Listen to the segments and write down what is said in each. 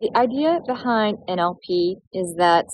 The idea behind NLP is that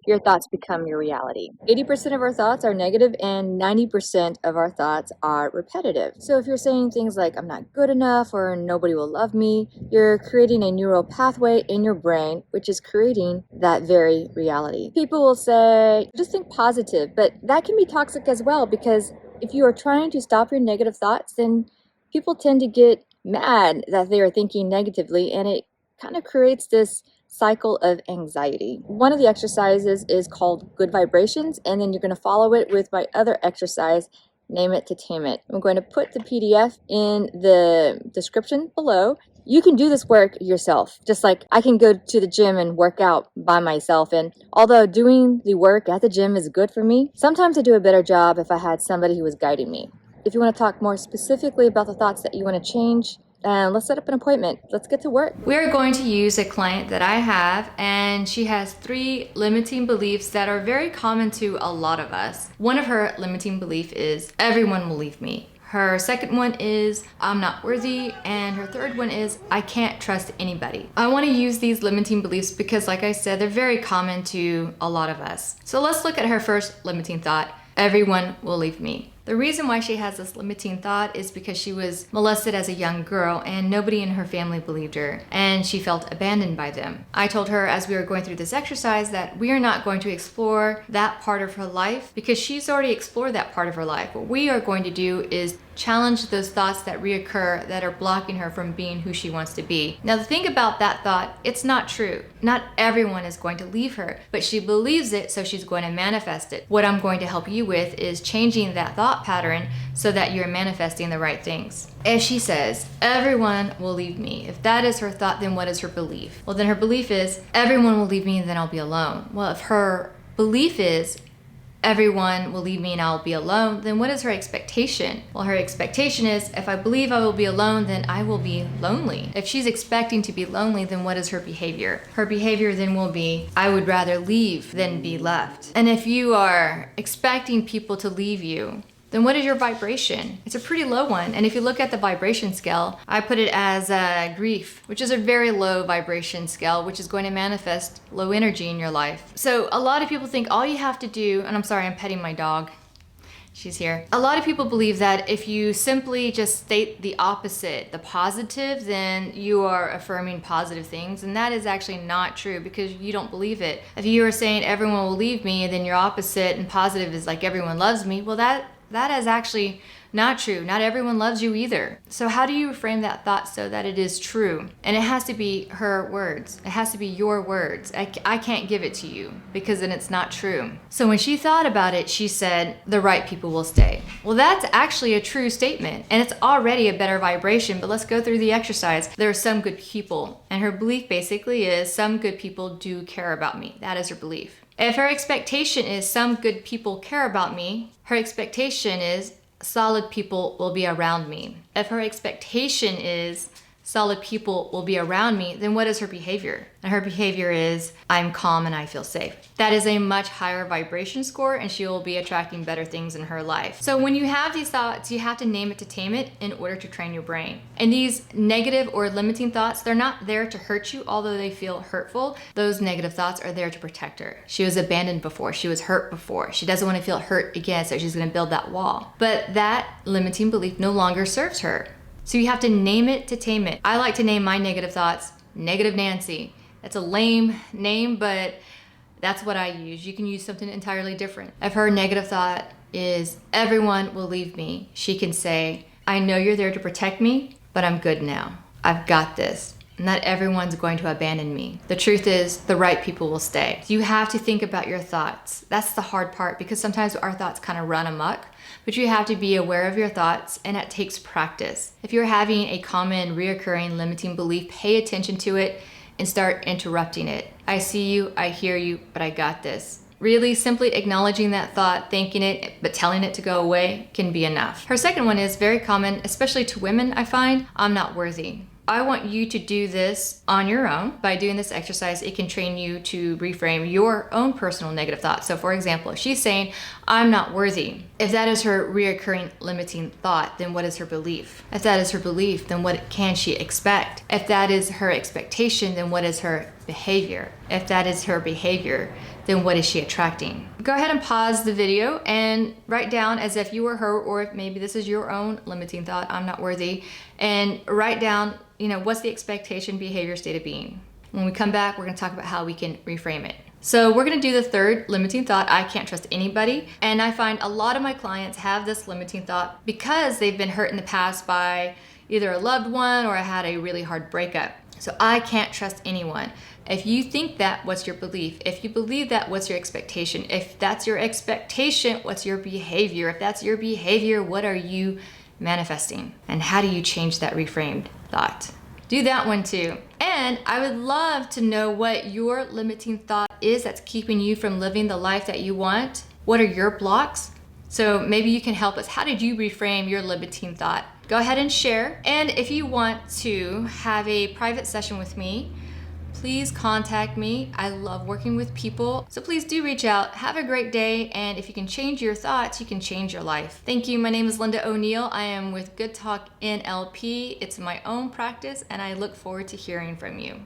your thoughts become your reality. 80% of our thoughts are negative and 90% of our thoughts are repetitive. So if you're saying things like, I'm not good enough or nobody will love me, you're creating a neural pathway in your brain, which is creating that very reality. People will say, just think positive, but that can be toxic as well because if you are trying to stop your negative thoughts, then people tend to get mad that they are thinking negatively and it kind of creates this cycle of anxiety. One of the exercises is called good vibrations, and then you're going to follow it with my other exercise, name it to tame it. I'm going to put the PDF in the description below. You can do this work yourself, just like I can go to the gym and work out by myself. And although doing the work at the gym is good for me, sometimes I do a better job if I had somebody who was guiding me. If you want to talk more specifically about the thoughts that you want to change, let's set up an appointment. Let's get to work. We're going to use a client that I have, and she has 3 limiting beliefs that are very common to a lot of us. One of her limiting belief is, everyone will leave me. Her second one is, I'm not worthy. And her third one is, I can't trust anybody. I want to use these limiting beliefs because, like I said, they're very common to a lot of us. So let's look at her first limiting thought, everyone will leave me. The reason why she has this limiting thought is because she was molested as a young girl and nobody in her family believed her and she felt abandoned by them. I told her as we were going through this exercise that we are not going to explore that part of her life because she's already explored that part of her life. What we are going to do is challenge those thoughts that reoccur that are blocking her from being who she wants to be. Now the thing about that thought, it's not true. Not everyone is going to leave her, but she believes it, so she's going to manifest it. What I'm going to help you with is changing that thought pattern so that you're manifesting the right things. If she says, everyone will leave me, if that is her thought, then what is her belief? Well, then her belief is, everyone will leave me and then I'll be alone. Well, if her belief is, everyone will leave me and I'll be alone, then what is her expectation? Well, her expectation is, if I believe I will be alone, then I will be lonely. If she's expecting to be lonely, then what is her behavior? Her behavior then will be, I would rather leave than be left. And if you are expecting people to leave you, then what is your vibration? It's a pretty low one. And if you look at the vibration scale, I put it as grief, which is a very low vibration scale, which is going to manifest low energy in your life. So a lot of people think all you have to do, and I'm sorry, I'm petting my dog. She's here. A lot of people believe that if you simply just state the opposite, the positive, then you are affirming positive things. And that is actually not true because you don't believe it. If you are saying everyone will leave me and then your opposite and positive is like everyone loves me, well, that is actually not true. Not everyone loves you either. So how do you reframe that thought so that it is true? And it has to be her words. It has to be your words. I can't give it to you because then it's not true. So when she thought about it, she said, the right people will stay. Well, that's actually a true statement and it's already a better vibration, but let's go through the exercise. There are some good people, and her belief basically is some good people do care about me. That is her belief. If her expectation is some good people care about me, her expectation is solid people will be around me. If her expectation is solid people will be around me, then what is her behavior? And her behavior is, I'm calm and I feel safe. That is a much higher vibration score and she will be attracting better things in her life. So when you have these thoughts, you have to name it to tame it in order to train your brain. And these negative or limiting thoughts, they're not there to hurt you, although they feel hurtful. Those negative thoughts are there to protect her. She was abandoned before, she was hurt before. She doesn't want to feel hurt again, so she's gonna build that wall. But that limiting belief no longer serves her. So you have to name it to tame it. I like to name my negative thoughts, Negative Nancy. That's a lame name, but that's what I use. You can use something entirely different. If her negative thought is, everyone will leave me, she can say, I know you're there to protect me, but I'm good now. I've got this. Not everyone's going to abandon me. The truth is, the right people will stay. You have to think about your thoughts. That's the hard part because sometimes our thoughts kind of run amok, but you have to be aware of your thoughts and it takes practice. If you're having a common, reoccurring, limiting belief, pay attention to it and start interrupting it. I see you, I hear you, but I got this. Really simply acknowledging that thought, thinking it, but telling it to go away can be enough. Her second one is very common, especially to women, I find, I'm not worthy. I want you to do this on your own. By doing this exercise, it can train you to reframe your own personal negative thoughts. So for example, if she's saying, I'm not worthy. If that is her reoccurring limiting thought, then what is her belief? If that is her belief, then what can she expect? If that is her expectation, then what is her behavior. If that is her behavior, then what is she attracting? Go ahead and pause the video and write down, as if you were her, or if maybe this is your own limiting thought, I'm not worthy, and write down, what's the expectation, behavior, state of being. When we come back, we're gonna talk about how we can reframe it. So we're gonna do the third limiting thought, I can't trust anybody. And I find a lot of my clients have this limiting thought because they've been hurt in the past by either a loved one or had a really hard breakup. So I can't trust anyone. If you think that, what's your belief? If you believe that, what's your expectation? If that's your expectation, what's your behavior? If that's your behavior, what are you manifesting? And how do you change that reframed thought? Do that one too. And I would love to know what your limiting thought is that's keeping you from living the life that you want. What are your blocks? So maybe you can help us. How did you reframe your limiting thought? Go ahead and share. And if you want to have a private session with me, please contact me. I love working with people. So please do reach out. Have a great day. And if you can change your thoughts, you can change your life. Thank you. My name is Linda O'Neill. I am with Good Talk NLP. It's my own practice, and I look forward to hearing from you.